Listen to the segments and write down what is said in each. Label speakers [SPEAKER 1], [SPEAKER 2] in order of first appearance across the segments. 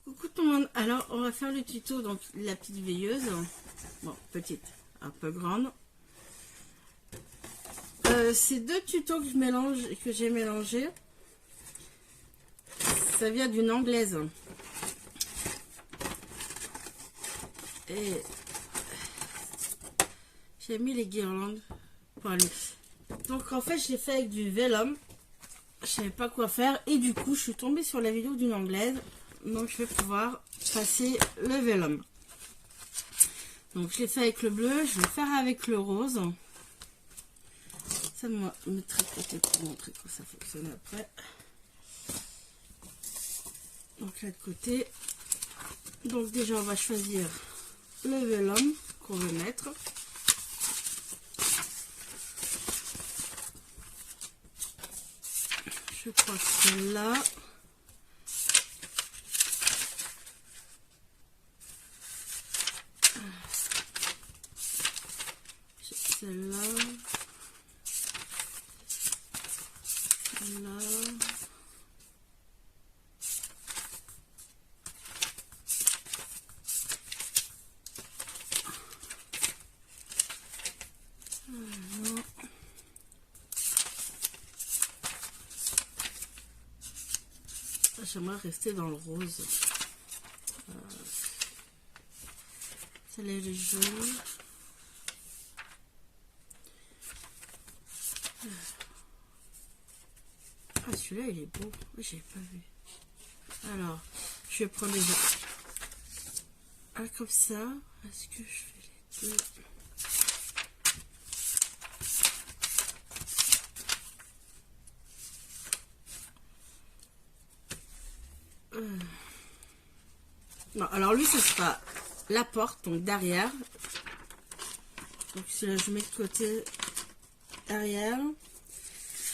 [SPEAKER 1] Coucou tout le monde, alors on va faire le tuto, donc la petite veilleuse, bon petite, un peu grande. C'est deux tutos que je mélange, que j'ai mélangé. Ça vient d'une anglaise. Et j'ai mis les guirlandes pour aller. Donc en fait je l'ai fait avec du vélum. Je savais pas quoi faire et du coup je suis tombée sur la vidéo d'une anglaise. Donc je vais pouvoir passer le vélum. Donc je l'ai fait avec le bleu, je vais le faire avec le rose. Ça me mettrait de côté pour montrer comment ça fonctionne après. Donc là de côté. Donc déjà on va choisir le vélum qu'on veut mettre. Je crois que celle-là. Celle-là. Celle-là. J'aimerais rester dans le rose. Celle-là elle est jolie. Ah celui-là il est beau. J'ai pas vu. Alors je vais prendre déjà un comme ça. Est-ce que je fais les deux? Non, alors lui ce sera la porte, donc derrière. Donc celui-là je mets de côté derrière.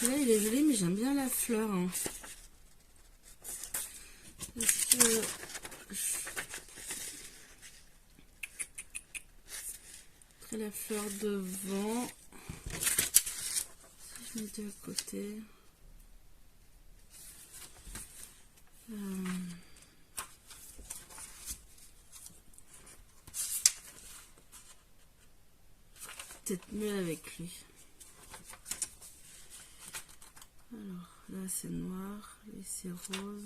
[SPEAKER 1] Celui-là il est joli mais j'aime bien la fleur. Hein. Après la fleur devant. Si je mets de côté. Peut-être mieux avec lui. Alors là c'est noir, lui c'est rose.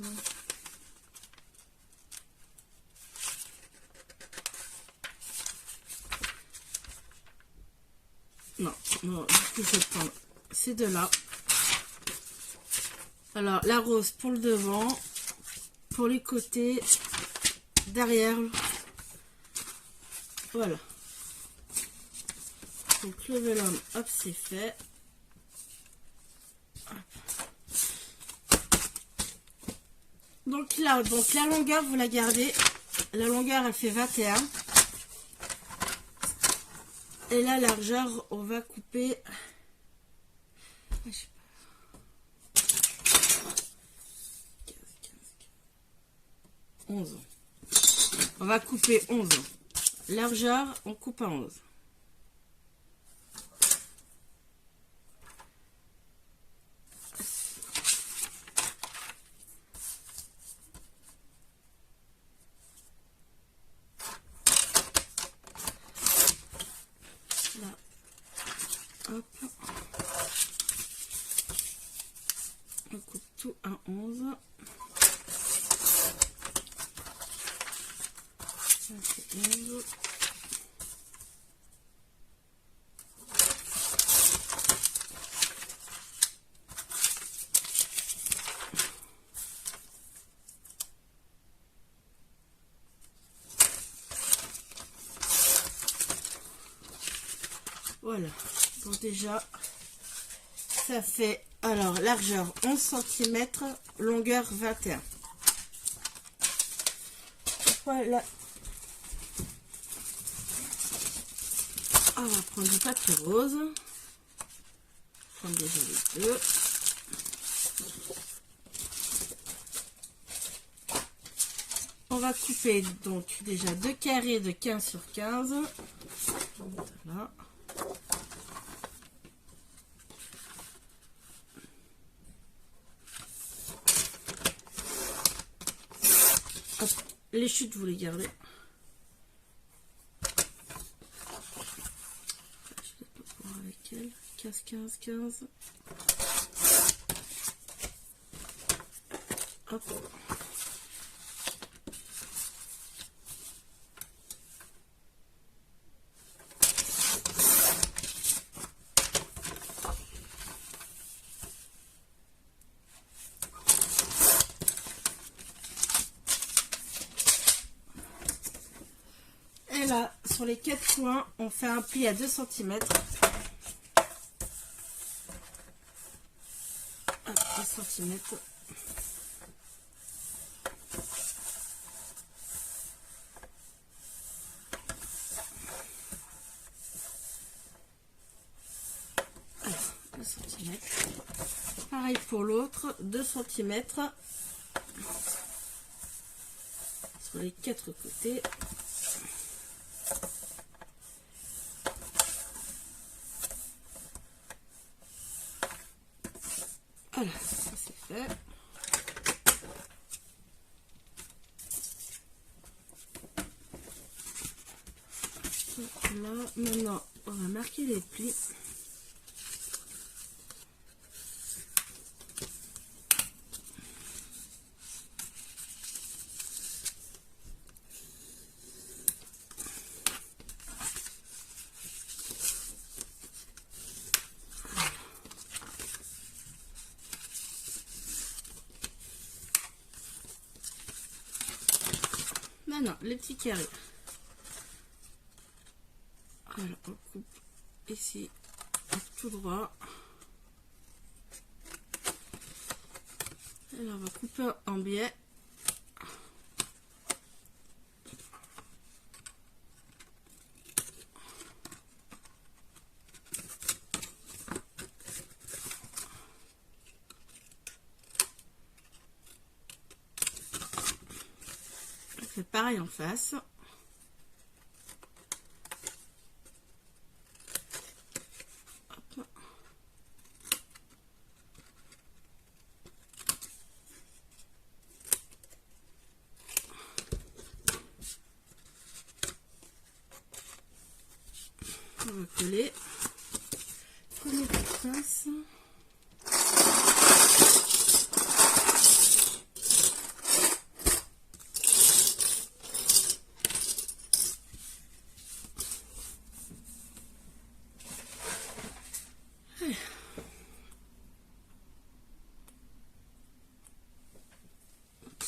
[SPEAKER 1] Non, non, du coup je vais prendre ces deux-là. Alors la rose pour le devant, pour les côtés, derrière. Voilà. Donc le vélum, hop, c'est fait. Hop. Donc là, donc la longueur, vous la gardez. La longueur, elle fait 21. Et la largeur, on va couper. Je sais pas. 11. On va couper 11. Largeur, on coupe à 11. Là. Hop. On coupe tout à 11. Ça fait 11. Voilà, donc déjà ça fait alors largeur 11 cm, longueur 21. Voilà. On va prendre du papier rose. On va prendre déjà les deux. On va couper donc déjà deux carrés de 15 sur 15. Voilà. Hop. Les chutes, vous les gardez. Je vais pas pouvoir avec elle. 15, 15, 15. Hop. Et là, sur les 4 coins, on fait un pli à 2 cm. 2 cm. Alors, 2 cm. Pareil pour l'autre, 2 cm. Sur les 4 côtés. Voilà, ça c'est fait. Donc là, maintenant, on va marquer les plis. Maintenant, les petits carrés. Alors, on coupe ici tout droit. Et là, on va couper en biais. On fait pareil en face. Hop. On va coller. Coller la pince.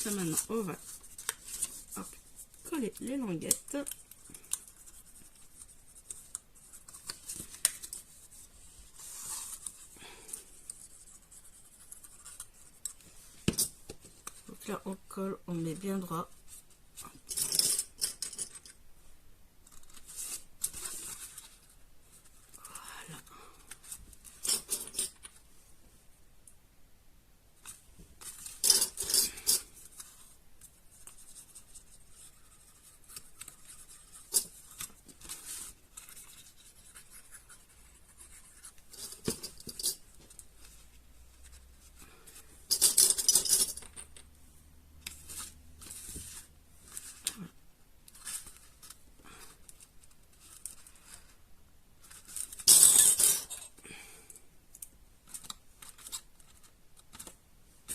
[SPEAKER 1] Ça maintenant, on va coller les languettes. Donc là, on colle, on met bien droit. Voilà.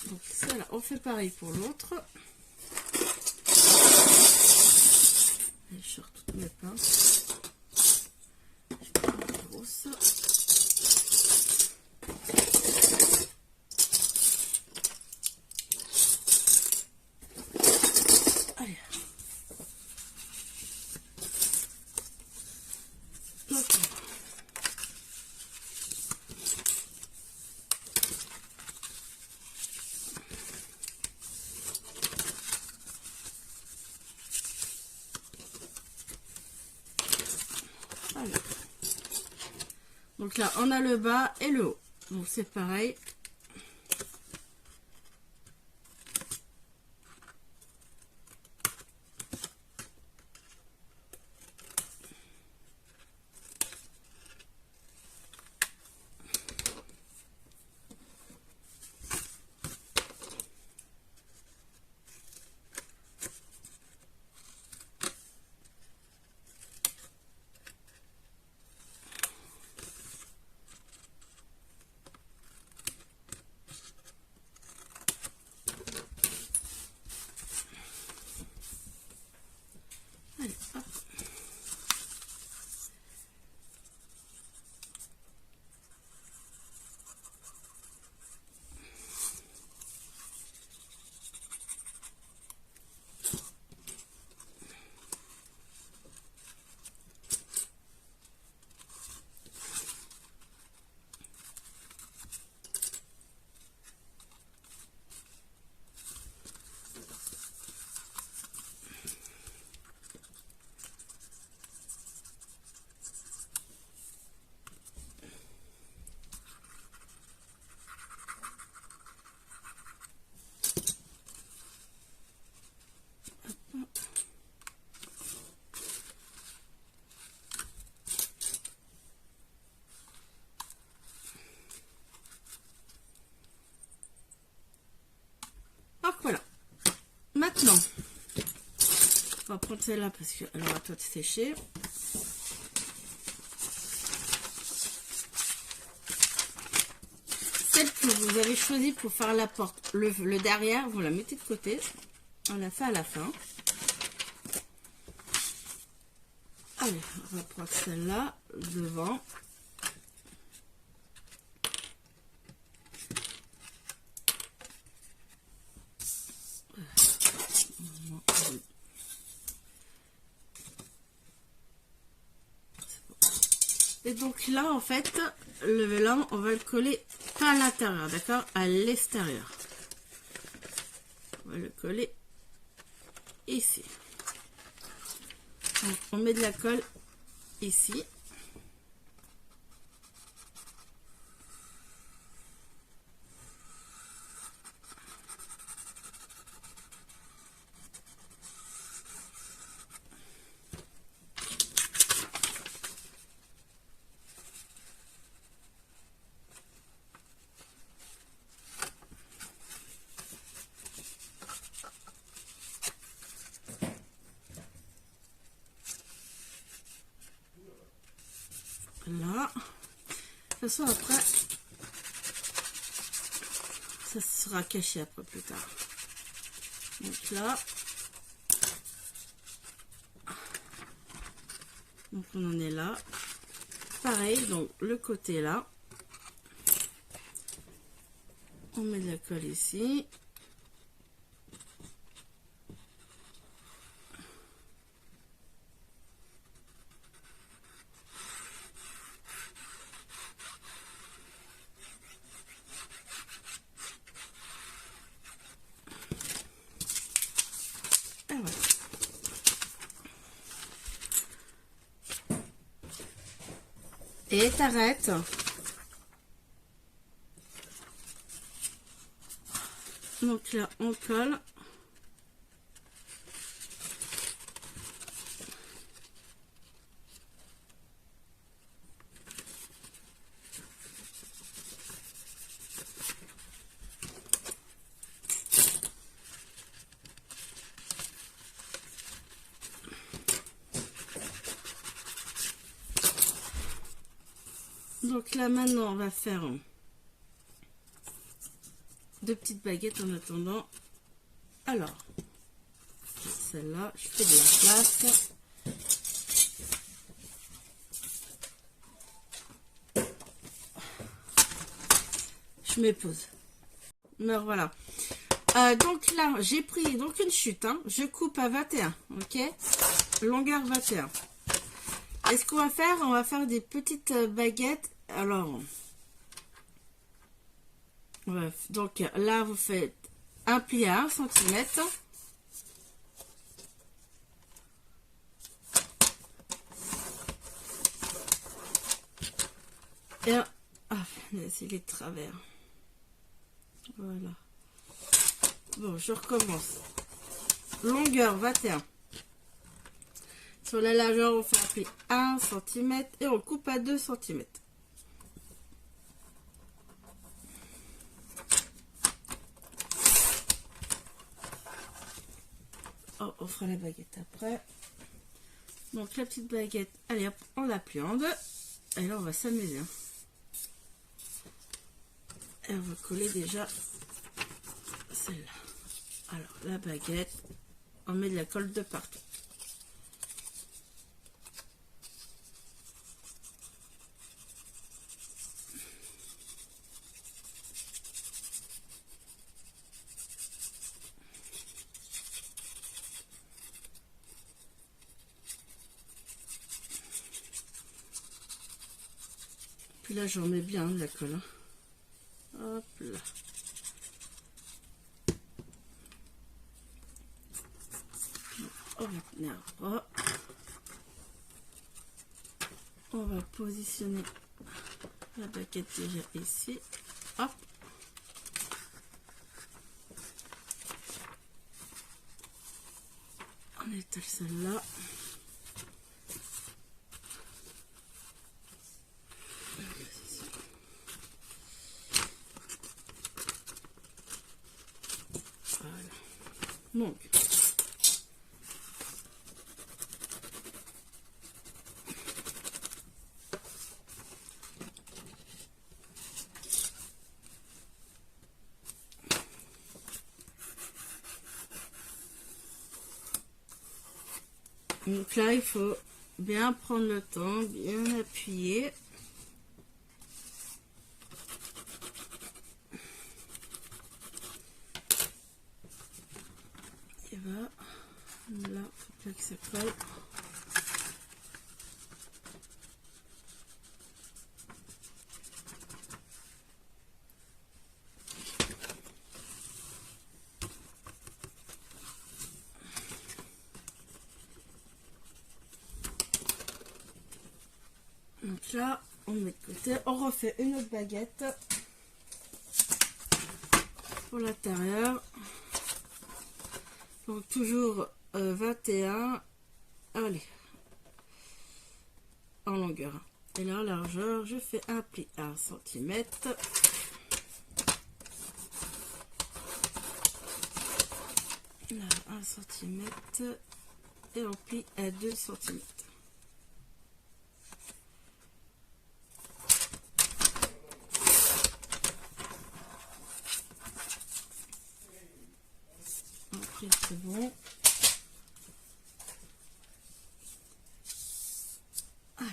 [SPEAKER 1] Donc ça là, on fait pareil pour l'autre. Je sors toutes mes pinces. Je prends la grosse. Allez. Donc, voilà. Donc là, on a le bas et le haut. Donc c'est pareil. Maintenant, on va prendre celle-là parce qu'elle aura tout séché. Celle que vous avez choisie pour faire la porte, le derrière, vous la mettez de côté. On la fait à la fin. Allez, on va prendre celle-là devant. Et donc là, en fait, le vélin, on va le coller pas à l'intérieur, d'accord? À l'extérieur. On va le coller ici. Donc, on met de la colle ici. Là. De toute façon, après, ça sera caché après plus tard. Donc là. Donc on en est là. Pareil, donc le côté là. On met de la colle ici. Et voilà. Et t'arrêtes. Donc là, on colle. Donc là, maintenant, on va faire deux petites baguettes en attendant. Alors, celle-là, je fais de la place. Je me pose. Mais voilà. Donc là, j'ai pris donc une chute. Hein. Je coupe à 21. Ok. Longueur 21. Et ce qu'on va faire, on va faire des petites baguettes. Alors, bref. Donc là, vous faites un pli à 1 cm. Et c'est les travers. Voilà. Bon, je recommence. Longueur 21. Sur la largeur, on fait un pli 1 cm et on coupe à 2 cm. Oh, on fera la baguette après. Donc la petite baguette, allez hop, on la plie en deux. Et là, on va s'amuser. Et on va coller déjà celle-là. Alors, la baguette, on met de la colle de partout. Puis là, j'en mets bien de la colle. Hein. Hop là. On va tenir droit. On va positionner la baguette déjà ici. Hop. On étale celle-là. Voilà. Donc, là, il faut bien prendre le temps, bien appuyer. Et voilà, là, faut pas que ça colle. Donc là, on met de côté, on refait une autre baguette pour l'intérieur. Donc toujours 21, allez, en longueur. Et là, en largeur, je fais un pli à 1 cm. Là, 1 cm et on plie à 2 cm. C'est bon. Alors.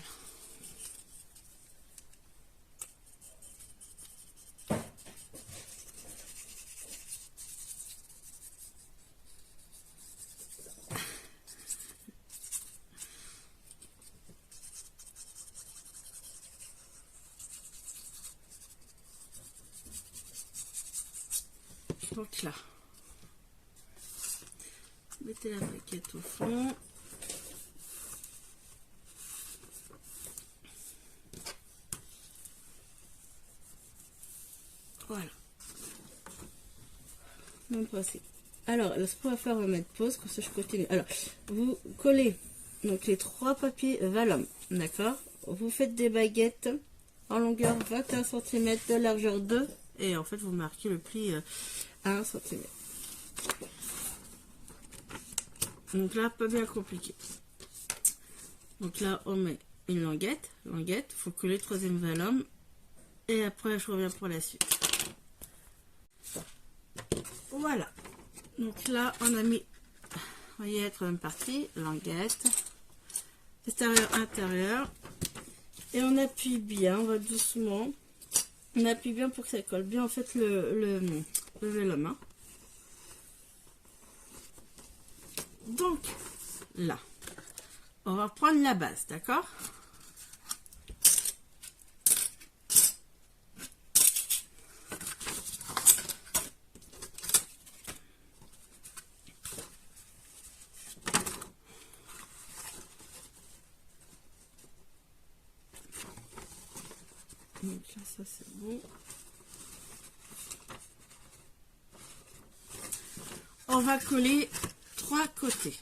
[SPEAKER 1] Donc là, mettez la baguette au fond. Voilà. Même passé. Alors, ce qu'on va faire, on va mettre pause, comme ça je continue. Alors, vous collez donc les 3 papiers vallum, d'accord? Vous faites des baguettes en longueur 21 cm, de largeur 2, et en fait vous marquez le pli à 1 cm. Donc là, pas bien compliqué. Donc là, on met une languette, faut coller le 3e vallum, et après je reviens pour la suite. Voilà. Donc là, on a mis, vous voyez, la 3e partie, languette, extérieur, intérieur, et on appuie bien, on va doucement, on appuie bien pour que ça colle bien en fait le vellum. Hein. Donc là, on va prendre la base, d'accord? Donc là, ça c'est bon. On va coller 3 côtés.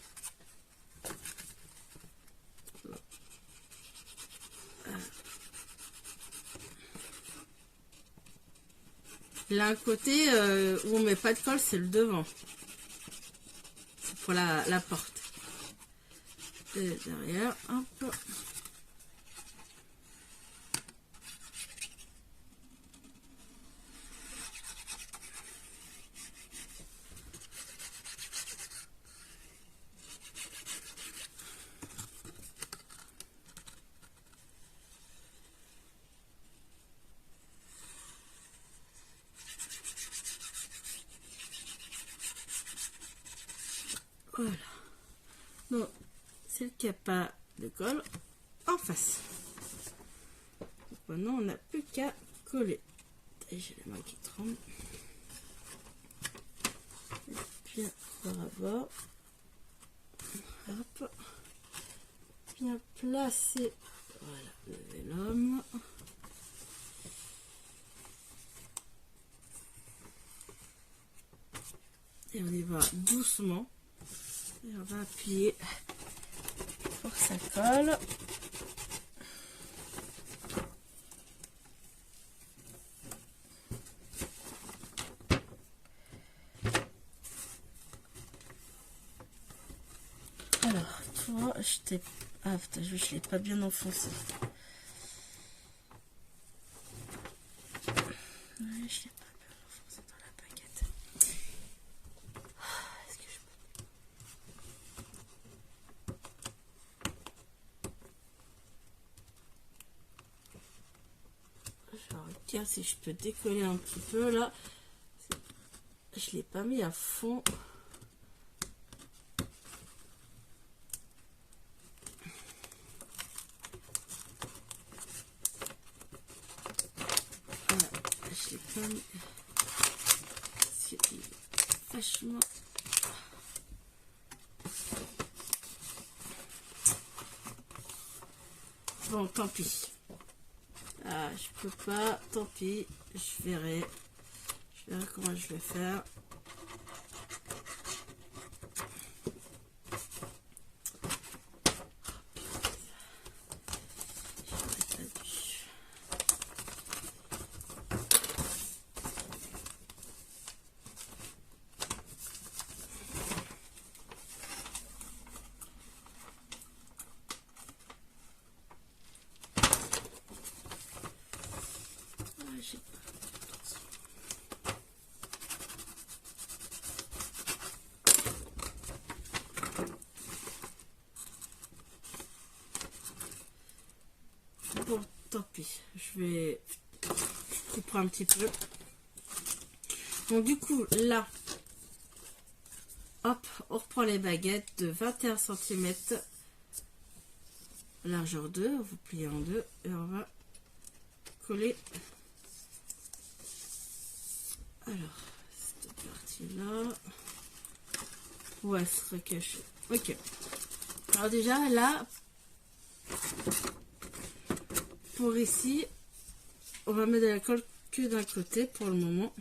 [SPEAKER 1] Là, un côté où on met pas de colle, c'est le devant. C'est pour la porte. Et derrière, hop. Voilà. Donc, celle qui n'a pas de colle, en face. Donc, maintenant, on n'a plus qu'à coller. J'ai les mains qui tremblent. Bien par rapport. Hop. Bien placer. Voilà, le vellum. Et on y va doucement. Et on va appuyer pour que ça colle. fois, j'étais... Ah putain, je l'ai pas bien enfoncé. Ouais, je l'ai pas bien enfoncé dans la baguette. Est-ce que je peux... Je regarde si je peux décoller un petit peu là. Je l'ai pas mis à fond. Voilà, je l'ai pas mis. C'est vachement. Bon, tant pis. Ah, je peux pas, tant pis. Je verrai comment je vais faire. Bon, tant pis, je couperai un petit peu. Donc du coup, là, hop, on reprend les baguettes de 21 cm, largeur 2, on vous plie en deux et on va coller. Alors, cette partie-là, ouais, elle sera cachée. Ok. Alors déjà, là, pour ici, on va mettre de la colle que d'un côté pour le moment.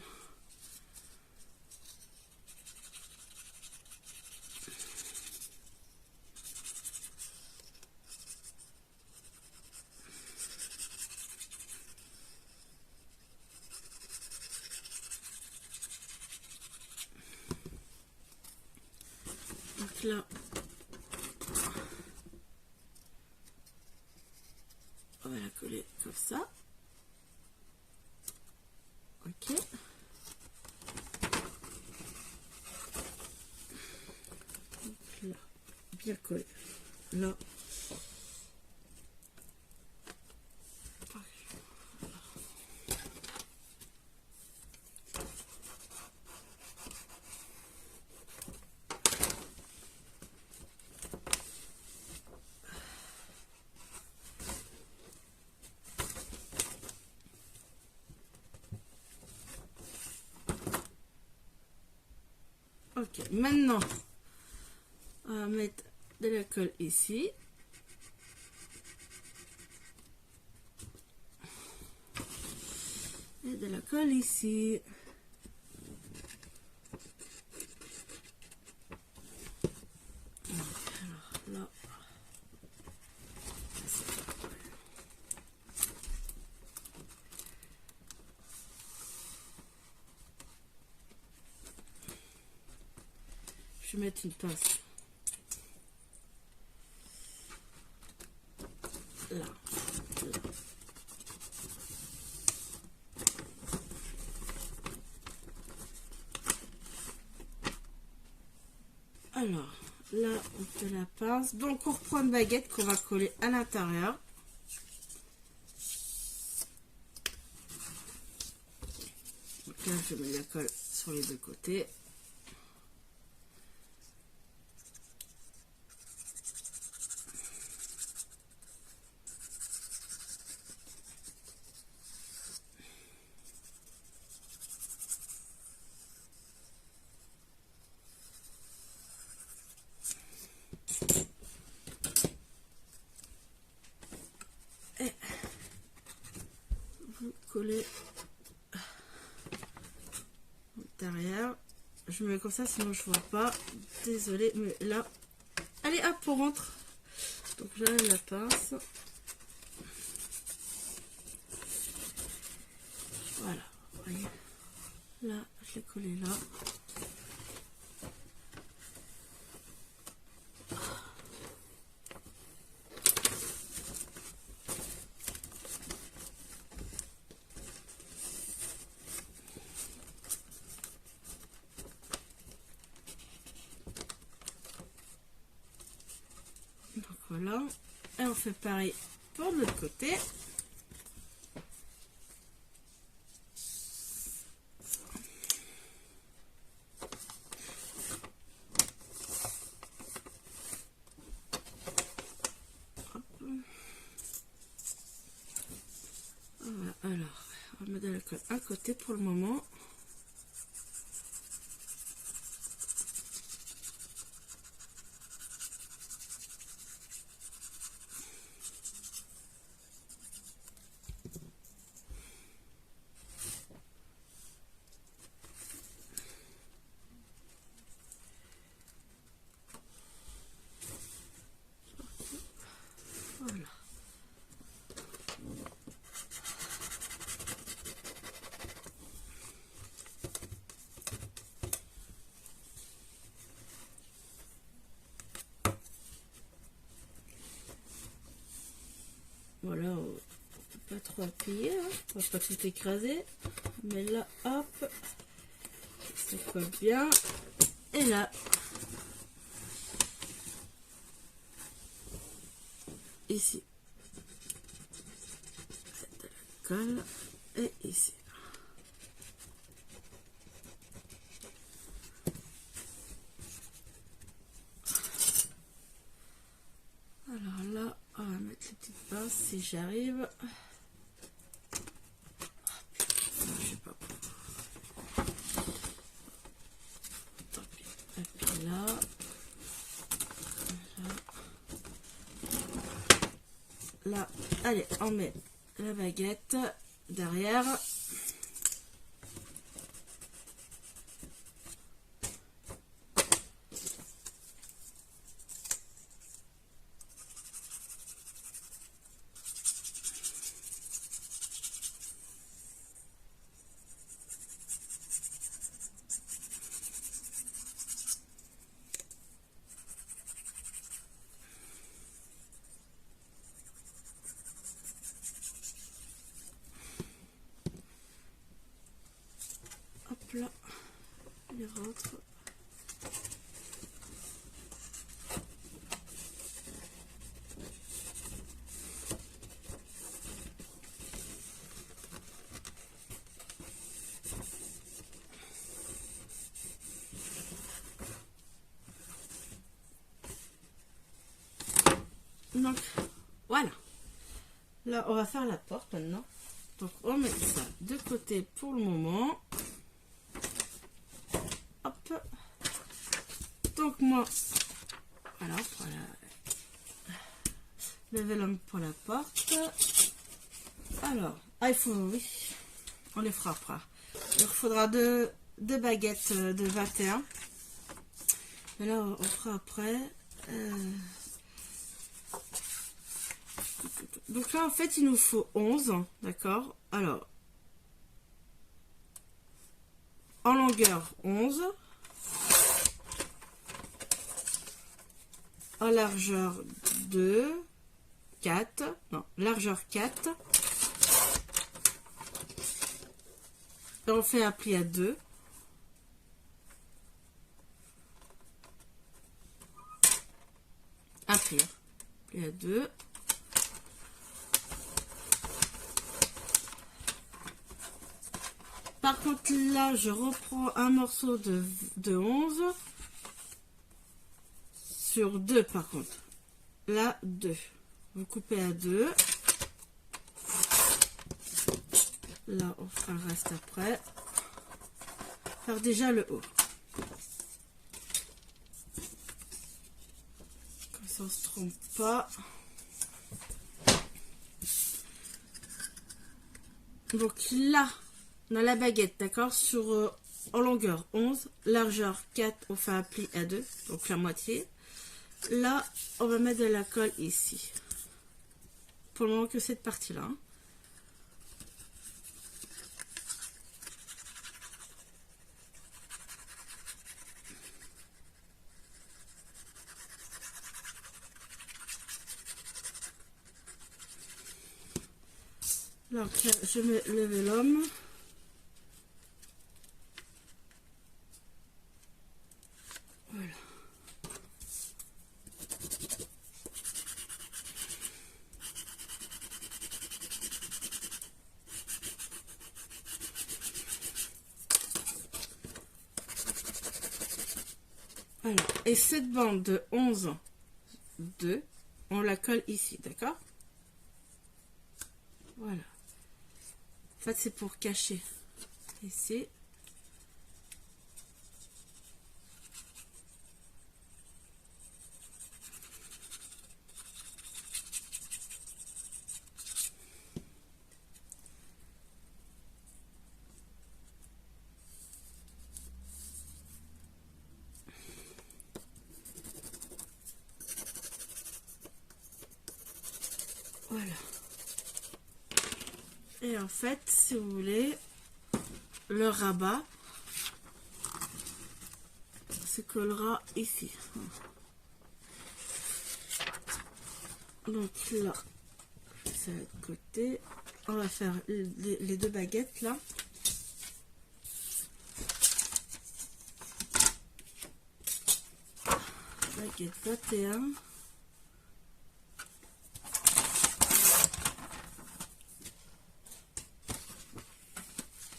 [SPEAKER 1] Donc là, on va la coller comme ça. Ok. Donc là, bien collé. Là. Ok, maintenant, on va mettre de la colle ici. Et de la colle ici. Alors là. Je vais mettre une pince. Là. Là. Alors, là, on fait la pince. Donc, on reprend une baguette qu'on va coller à l'intérieur. Donc là, je mets la colle sur les deux côtés. Et vous collez derrière. Je me mets comme ça, sinon je vois pas. Désolée, mais là, allez hop, on rentre. Donc j'enlève la pince. Voilà, vous voyez. Là, je l'ai collé là. voilà. Et on fait pareil pour l'autre côté. Voilà, alors, on va mettre de la colle à côté pour le moment. Voilà. Voilà, on peut pas trop appuyer, hein. On va pas tout écraser. Mais là, hop, ça colle bien. Et là, ici, de la colle. Et ici. Alors là, on va mettre les petites pinces si j'arrive. Je sais pas. Tant pis. Et puis là. Là, allez, on met la baguette derrière. Hop là, il rentre. Donc, voilà. Là, on va faire la porte maintenant. Donc, on met ça de côté pour le moment. Hop. Donc, moi, voilà, pour le vélum pour la porte. Alors, il faut, oui, on les fera après. Il faudra deux baguettes de 21. Mais là, on fera après. Donc là, en fait, il nous faut 11, d'accord? Alors, en longueur, 11. En largeur, 2, 4. Non, largeur 4. Et on fait un pli à 2. Un pli à 2. Par contre, là, je reprends un morceau de 11 sur 2, par contre. Là, 2. Vous coupez à 2. Là, on fera le reste après. Faire déjà le haut. Comme ça, on ne se trompe pas. Donc là, on a la baguette, d'accord, sur en longueur 11, largeur 4, on fait un pli à 2, donc la moitié. Là, on va mettre de la colle ici. Pour le moment que cette partie-là. Hein. Donc, je mets le vélum. Voilà. Alors, et cette bande de 11, 2, on la colle ici, d'accord? Voilà. En fait, c'est pour cacher. Ici. Voilà. Et en fait, si vous voulez, le rabat se collera ici. Donc là, ça de côté. On va faire les deux baguettes là. Baguette 21.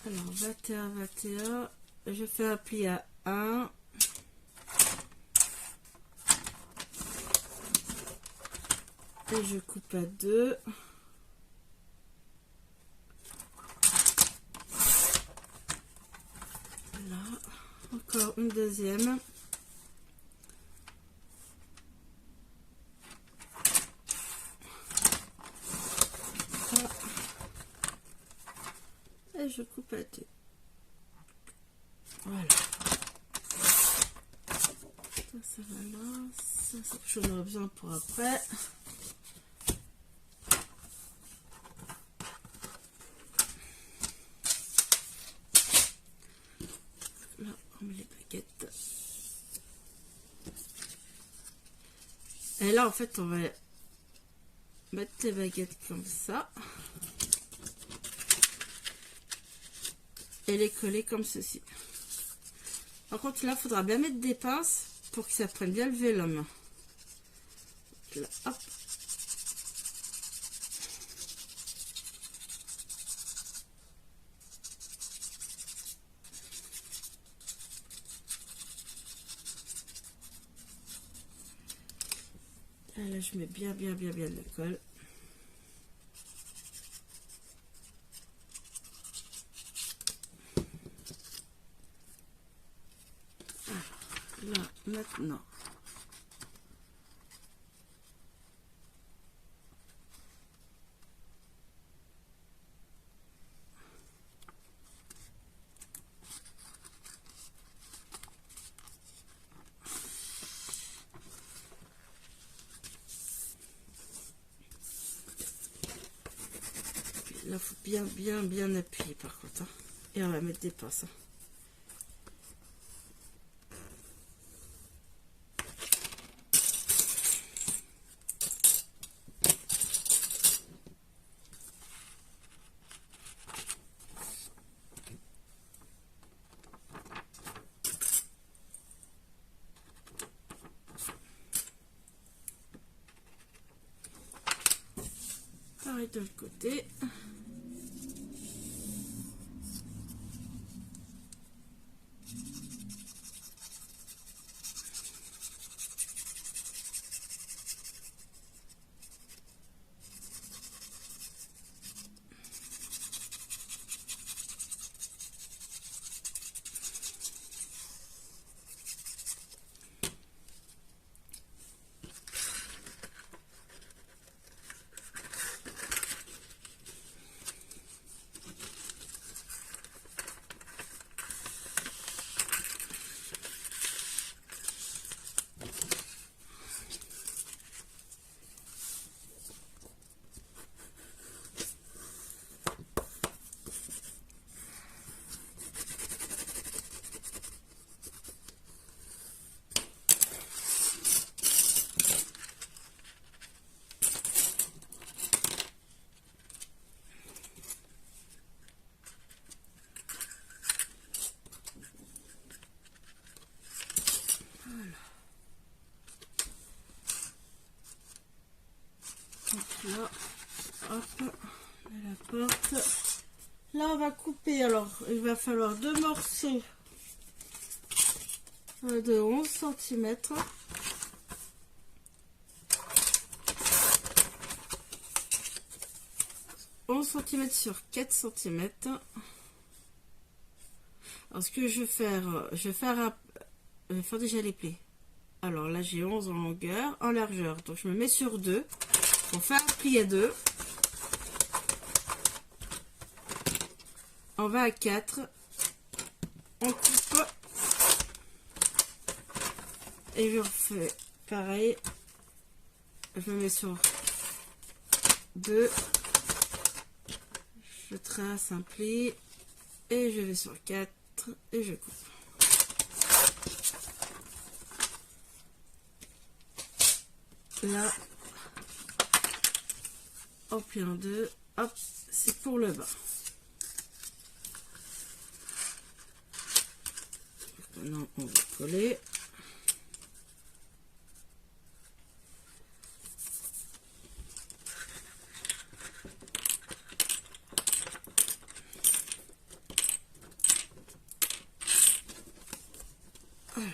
[SPEAKER 1] Alors 21, 21. Je fais un pli à 1. Et je coupe à 2. Là, encore une deuxième. Et je coupe à 2. Voilà. Ça va là. Ça j'en aurai besoin pour après. Là, on met les baguettes. Et là, en fait, on va mettre les baguettes comme ça. Et les coller comme ceci. Par contre, là, il faudra bien mettre des pinces pour que ça prenne bien le vélum. Là, hop. Et là, je mets bien de la colle. Là, maintenant, là, faut bien appuyer par contre. Hein. Et on va mettre des pinces. Hein. Pareil de l'autre côté. Là, hop, on la porte. Là, on va couper. Alors, il va falloir deux morceaux de 11 cm. Sur 4 cm. Alors ce que je vais faire, je vais faire déjà les plis. Alors là j'ai 11 en longueur, en largeur. Donc je me mets sur 2 pour faire un pli à 2. On va à 4. On coupe. Et je refais pareil. Je me mets sur 2. Je trace un pli. Et je vais sur 4. Et je coupe. Là, on plie en 2. Hop, c'est pour le bas. Maintenant, on va coller. Voilà.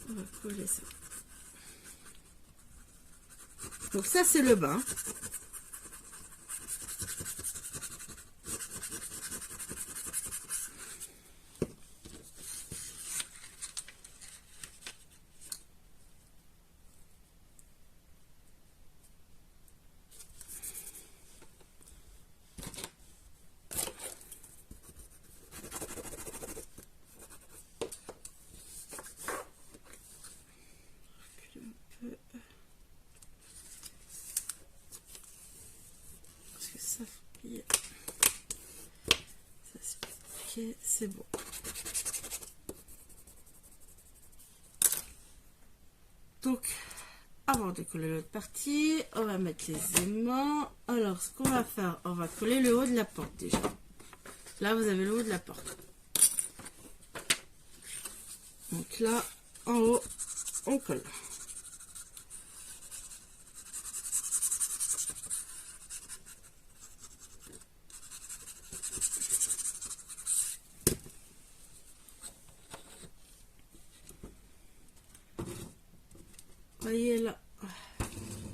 [SPEAKER 1] On va coller ça. Donc ça, c'est le bas. C'est bon. Donc, avant de coller l'autre partie, on va mettre les aimants. Alors, ce qu'on va faire, on va coller le haut de la porte déjà. Là, vous avez le haut de la porte. Donc là, en haut, on colle. Voyez là,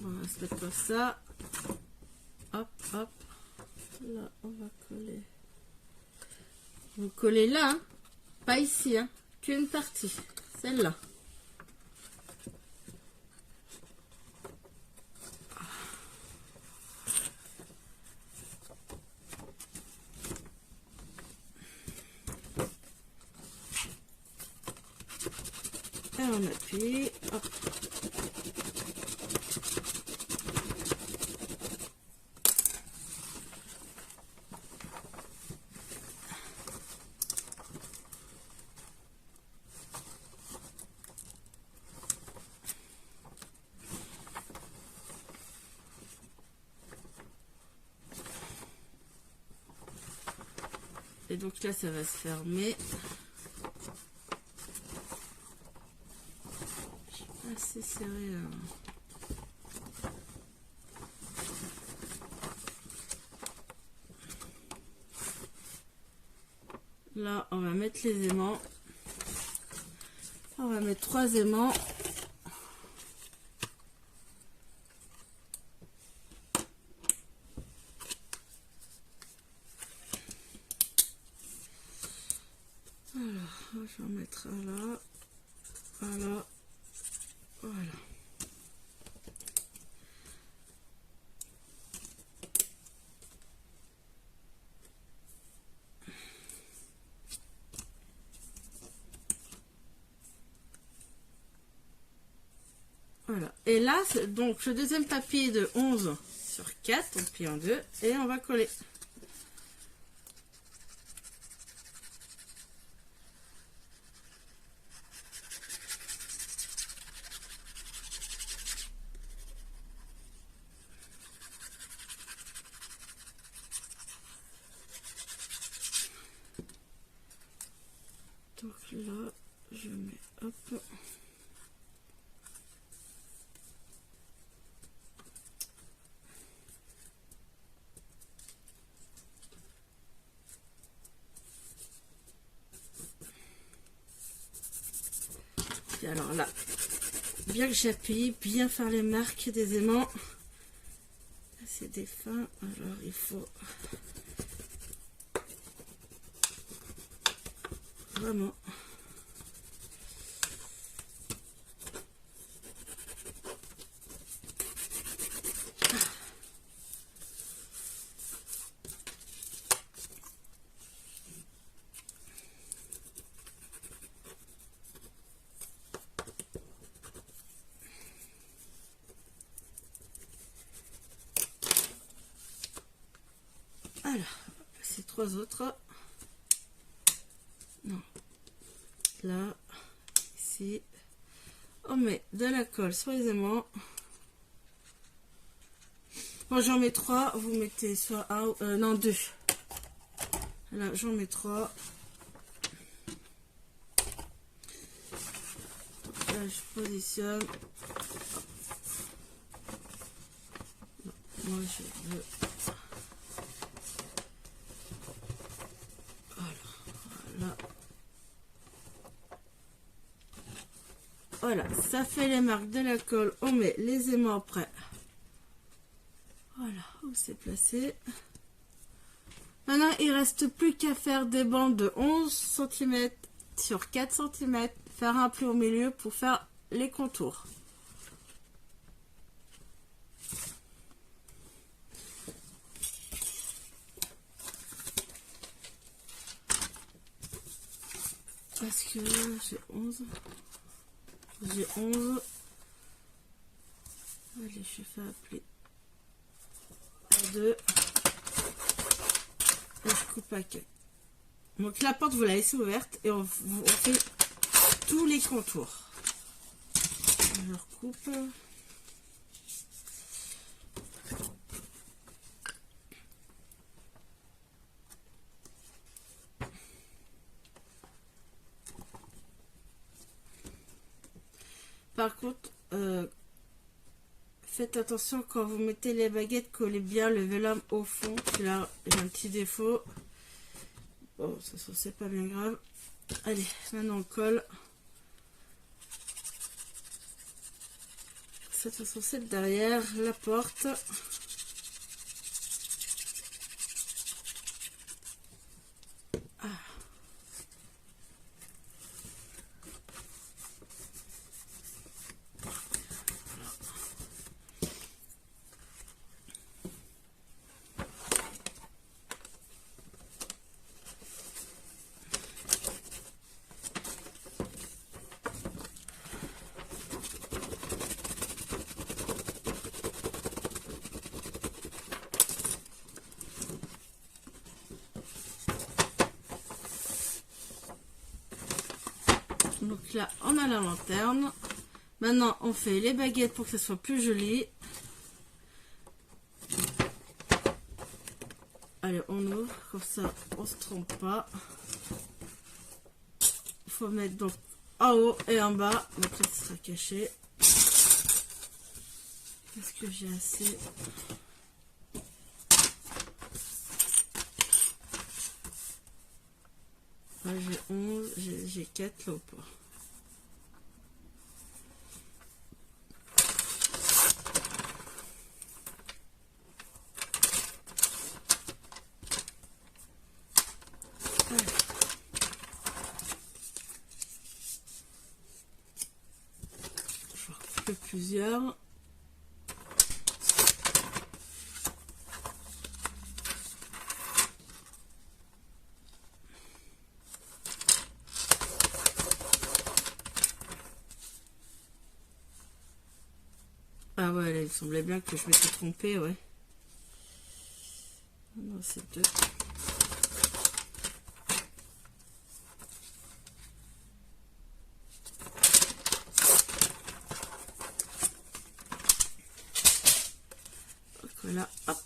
[SPEAKER 1] on va se mettre comme ça. Hop, hop. Là, on va coller. Vous collez là, hein, pas ici, hein, qu'une partie, celle-là. Et on appuie, hop. Et donc là, ça va se fermer. Assez serré. Là, on va mettre les aimants. On va mettre 3 aimants. Alors, je vais en mettre un là. Voilà. Voilà. Voilà. Et là, donc le deuxième papier de 11 sur 4, on plie en 2 et on va coller. Donc là, je mets hop. Et alors là, bien que j'appuie, bien faire les marques des aimants. C'est défunt, alors il faut vraiment alors, ces trois autres. Non. Là, ici. On met de la colle sur les aimants. Moi, j'en mets 3. Vous mettez soit un, non, 2. Là, j'en mets 3. Là, je positionne. Non, moi, je veux... Voilà. Voilà, ça fait les marques de la colle. On met les aimants après. Voilà, où c'est placé. Maintenant, il reste plus qu'à faire des bandes de 11 cm sur 4 cm. Faire un pli au milieu pour faire les contours. Parce que j'ai 11. J'ai 11. Allez, je fais appeler à 2. Et je coupe à 4. Donc la porte, vous la laissez ouverte et on fait tous les contours. Je recoupe. Par contre, faites attention quand vous mettez les baguettes, collez bien le vélum au fond. Là, j'ai un petit défaut. Bon, ça c'est pas bien grave. Allez, maintenant on colle. Cette façon, c'est derrière la porte. Ah. Donc là, on a la lanterne. Maintenant, on fait les baguettes pour que ça soit plus joli. Allez, on ouvre, comme ça, on se trompe pas. Il faut mettre donc en haut et en bas. Donc là, ça sera caché. Est-ce que j'ai assez? Là, j'ai 11, j'ai 4 là ou pas? Plusieurs. Ah ouais, là, il semblait bien que je m'étais trompée, ouais. Non, c'est 2. Voilà, hop.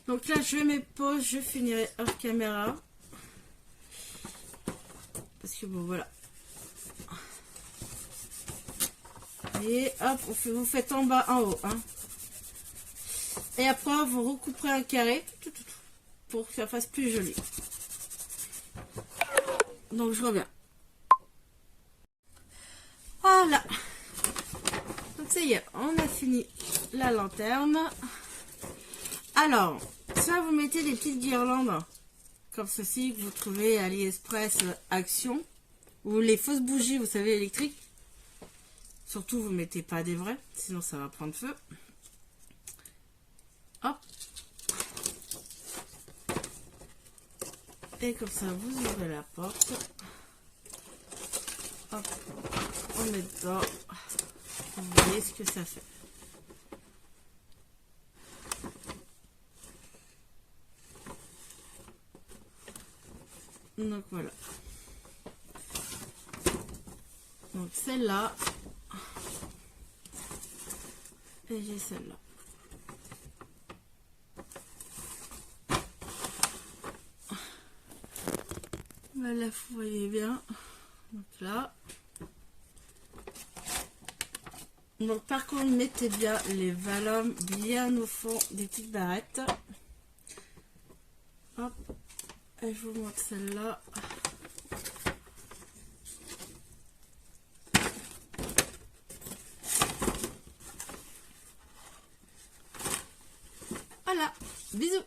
[SPEAKER 1] Donc là, je mets pause, je finirai hors caméra. Parce que bon, voilà. voyez, hop, vous faites en bas, en haut. Hein. Et après, vous recouperez un carré pour que ça fasse plus joli. Donc, je reviens. Voilà. Donc, ça y est, on a fini la lanterne. Alors, soit vous mettez des petites guirlandes comme ceci que vous trouvez à AliExpress Action, ou les fausses bougies, vous savez, électriques. Surtout, vous mettez pas des vrais, sinon ça va prendre feu. Hop. Et comme ça, vous ouvrez la porte. Hop. On met dedans. Vous voyez ce que ça fait. Donc voilà. Donc celle-là. Et j'ai celle-là. Voilà, vous voyez bien. Donc là. Donc par contre, mettez bien les vallums bien au fond des petites barrettes. Hop. Et je vous montre celle-là. Voilà. Bisous.